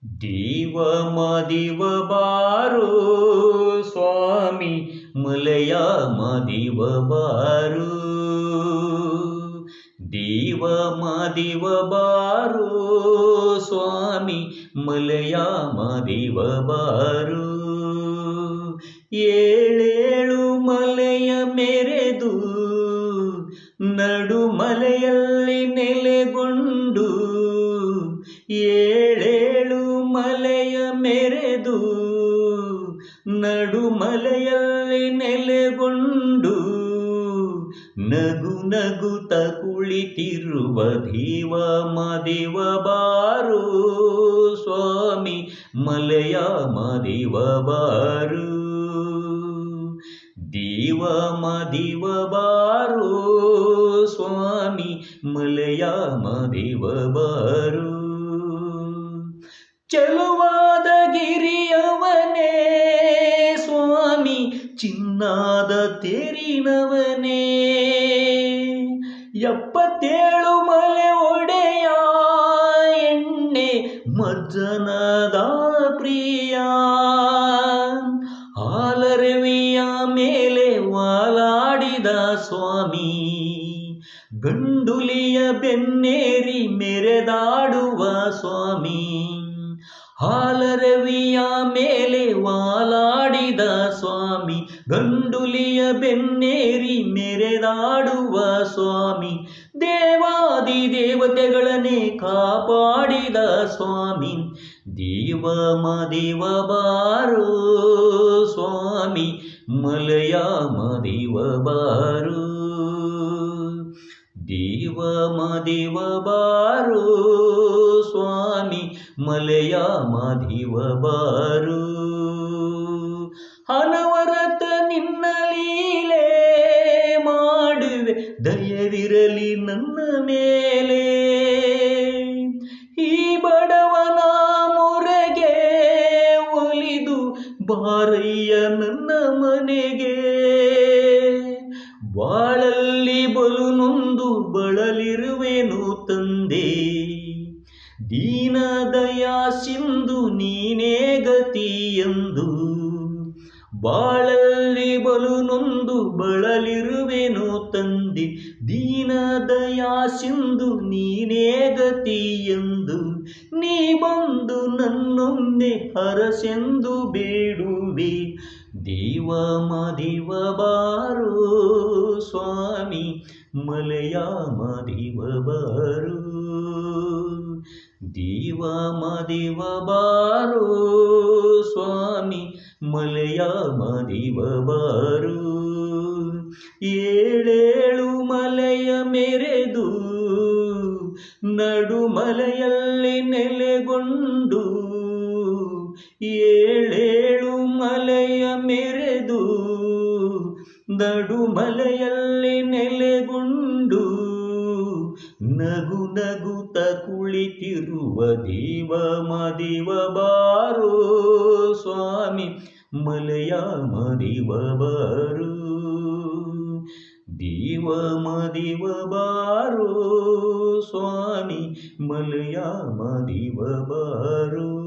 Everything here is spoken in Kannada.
ದೀವ ಮದಿವ ಬಾರೋ ಸ್ವಾಮಿ ಮಲಯ ಮದಿವ ಬಾರು. ದೀವ ಮದಿವ ಬಾರೋ ಸ್ವಾಮಿ ಮಲಯ ಮದಿವ ಬಾರು. ಏಳೇಳು ಮಲೆಯ ಮೆರೆದು ನಡು ಮಲೆಯಲ್ಲಿ ನೆಲೆಗೊಂಡು, ಏಳೇಳು ಮಲೆಯ ಮೆರೆದು ನಡು ಮಲೆಯಲ್ಲಿ ನೆಲೆಗೊಂಡು, ನಗು ನಗುತ ಕುಳಿತಿರುವ ದೀವ ಮದಿವ ಬಾರೋ ಸ್ವಾಮಿ ಮಲಯ ಮದಿವ ಬಾರು. ದೀವ ಮದಿವ ಬಾರೋ ಸ್ವಾಮಿ ಮಲಯ ಮದಿವ ಬಾರು. ಚಲುವಾದ ಗಿರಿಯವನೇ ಸ್ವಾಮಿ ಚಿನ್ನಾದ ತೇರಿನವನೇ, 77 ಮಲೆ ಒಡೆಯ ಎಣ್ಣೆ ಮಜ್ಜನದ ಪ್ರಿಯ. ಹಾಲರವಿಯ ಮೇಲೆ ವಾಲಾಡಿದ ಸ್ವಾಮಿ, ಗಂಡುಲಿಯ ಬೆನ್ನೇರಿ ಮೆರೆದಾಡುವ ಸ್ವಾಮಿ. ಹಾಲರವಿಯ ಮೇಲೆ ವಾಲಾಡಿದ ಸ್ವಾಮಿ, ಗಂಡುಲಿಯ ಬೆನ್ನೇರಿ ಮೆರೆದಾಡುವ ಸ್ವಾಮಿ. ದೇವಾದಿ ದೇವತೆಗಳನ್ನೇ ಕಾಪಾಡಿದ ಸ್ವಾಮಿ. ದೀವ ಮದಿವ ಬಾರೋ ಸ್ವಾಮಿ ಮಲಯ ಮದಿವ ಬಾರು. ದೀವ ಮದಿವ ಬಾರೋ ಸ್ವಾಮಿ ಮಲಯ ಮದಿವ ಬಾರು. ಅನವರತ ನಿನ್ನ ಲೀಲೆ ಮಾಡುವೆ ದಯವಿರಲಿ ನನ್ನ ಮೇಲೆ. ಈ ಬಡವನ ಮೊರೆಗೆ ಒಲಿದು ಬಾರಯ್ಯ ನನ್ನ ಮನೆಗೆ. ಬಾಳಲ್ಲಿ ಬಲು ನೊಂದು ಬಳಲಿರುವೆನು ತಂದೆ, ದೀನ ದಯಾ ಸಿಂಧು ನೀನೇ ಗತಿ ಎಂದು. ಬಾಳಲ್ಲಿ ಬಲು ನೊಂದು ಬಳಲಿರುವೆನು ತಂದೆ, ದೀನ ದಯಾ ಸಿಂಧು ನೀನೇ ಗತಿ ಎಂದು. ನೀ ಬಂದು ನನ್ನೊಮ್ಮೆ ಹರಸೆಂದು ಬೇಡುವೆ. ದೀವ ಮದಿವ ಬಾರೋ ಸ್ವಾಮಿ ಮಲಯ ಮದಿವ ಬಾರು. ದೀವ ಮದಿವ ಬಾರೋ ಸ್ವಾಮಿ ಮಲಯ ಮದಿವ ಬಾರು. ಏಳೇಳು ಮಲೆಯ ಮೆರೆದು ನಡು ಮಲೆಯಲ್ಲಿ ನೆಲೆಗೊಂಡು, ಏಳೇಳು ಮಲೆಯ ಮೆರೆದು ನಡು ಮಲೆಯಲ್ಲಿ ನೆಲೆಗೊಂಡು, ನಗು ನಗುತ ಕುಳಿತಿರುವ ದೀವ ಮದಿವ ಬಾರೋ ಸ್ವಾಮಿ ಮಲಯ ಮದಿವ ಬಾರು. ದೀವ ಮದಿವ ಬಾರೋ ಸ್ವಾಮಿ ಮಲಯ ಮದಿವ ಬಾರು.